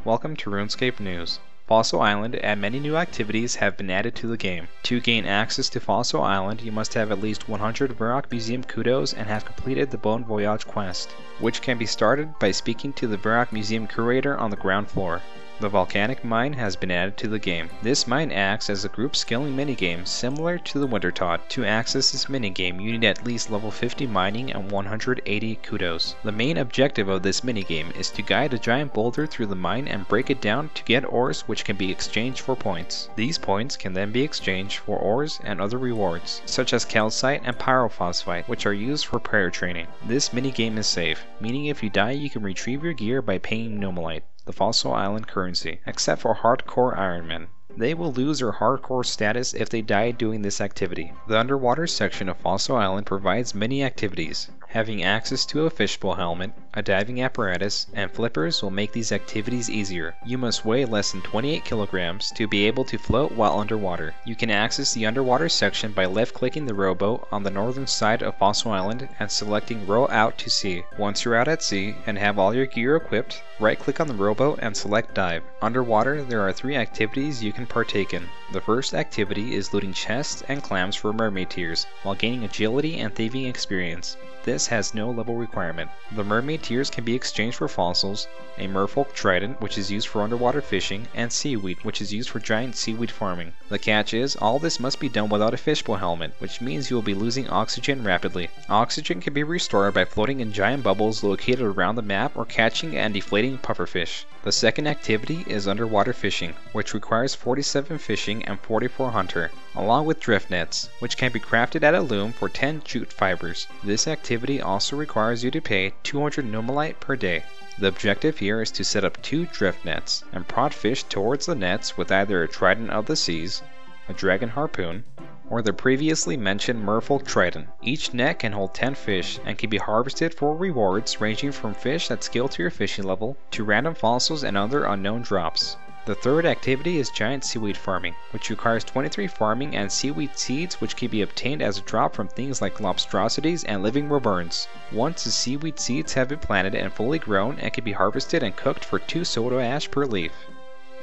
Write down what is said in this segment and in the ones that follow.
Welcome to RuneScape News. Fossil Island and many new activities have been added to the game. To gain access to Fossil Island, you must have at least 100 Varrock Museum kudos and have completed the Bon Voyage quest, which can be started by speaking to the Varrock Museum curator on the ground floor. The Volcanic mine has been added to the game. This mine acts as a group scaling minigame similar to the Wintertot. To access this minigame, you need at least level 50 mining and 180 kudos. The main objective of this minigame is to guide a giant boulder through the mine and break it down to get ores which can be exchanged for points. These points can then be exchanged for ores and other rewards, such as calcite and pyrophosphite, which are used for prayer training. This minigame is safe, meaning if you die you can retrieve your gear by paying Nomalite, the Fossil Island currency, except for hardcore Ironmen. They will lose their hardcore status if they die doing this activity. The underwater section of Fossil Island provides many activities. Having access to a fishbowl helmet, a diving apparatus, and flippers will make these activities easier. You must weigh less than 28 kilograms to be able to float while underwater. You can access the underwater section by left-clicking the rowboat on the northern side of Fossil Island and selecting Row Out to Sea. Once you're out at sea and have all your gear equipped, right-click on the rowboat and select Dive. Underwater, there are 3 activities you can partake in. The first activity is looting chests and clams for mermaid tiers, while gaining agility and thieving experience. This has no level requirement. The mermaid tiers can be exchanged for fossils, a merfolk trident, which is used for underwater fishing, and seaweed, which is used for giant seaweed farming. The catch is, all this must be done without a fishbowl helmet, which means you will be losing oxygen rapidly. Oxygen can be restored by floating in giant bubbles located around the map or catching and deflating pufferfish. The second activity is underwater fishing, which requires 47 fishing and 44 hunter, along with drift nets, which can be crafted at a loom for 10 jute fibers. This activity also requires you to pay 200 Nomalite per day. The objective here is to set up 2 drift nets and prod fish towards the nets with either a trident of the seas, a dragon harpoon, or the previously mentioned merfolk trident. Each net can hold 10 fish and can be harvested for rewards ranging from fish that scale to your fishing level to random fossils and other unknown drops. The third activity is giant seaweed farming, which requires 23 farming and seaweed seeds which can be obtained as a drop from things like lobstrosities and living Wyverns. Once the seaweed seeds have been planted and fully grown, it can be harvested and cooked for 2 soda ash per leaf.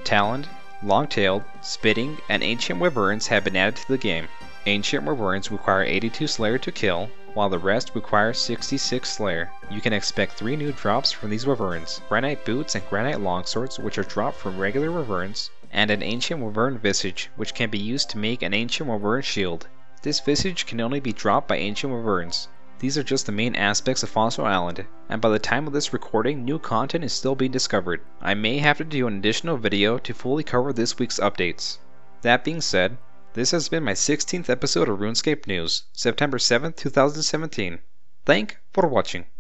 Taloned, long-tailed, spitting, and ancient Wyverns have been added to the game. Ancient Wyverns require 82 Slayer to kill, while the rest require 66 Slayer. You can expect 3 new drops from these Wyverns: Granite Boots and Granite Longswords, which are dropped from regular Wyverns, and an Ancient Wyvern Visage, which can be used to make an Ancient Wyvern Shield. This Visage can only be dropped by Ancient Wyverns. These are just the main aspects of Fossil Island, and by the time of this recording, new content is still being discovered. I may have to do an additional video to fully cover this week's updates. That being said, this has been my 16th episode of RuneScape News, September 7th, 2017. Thank for watching.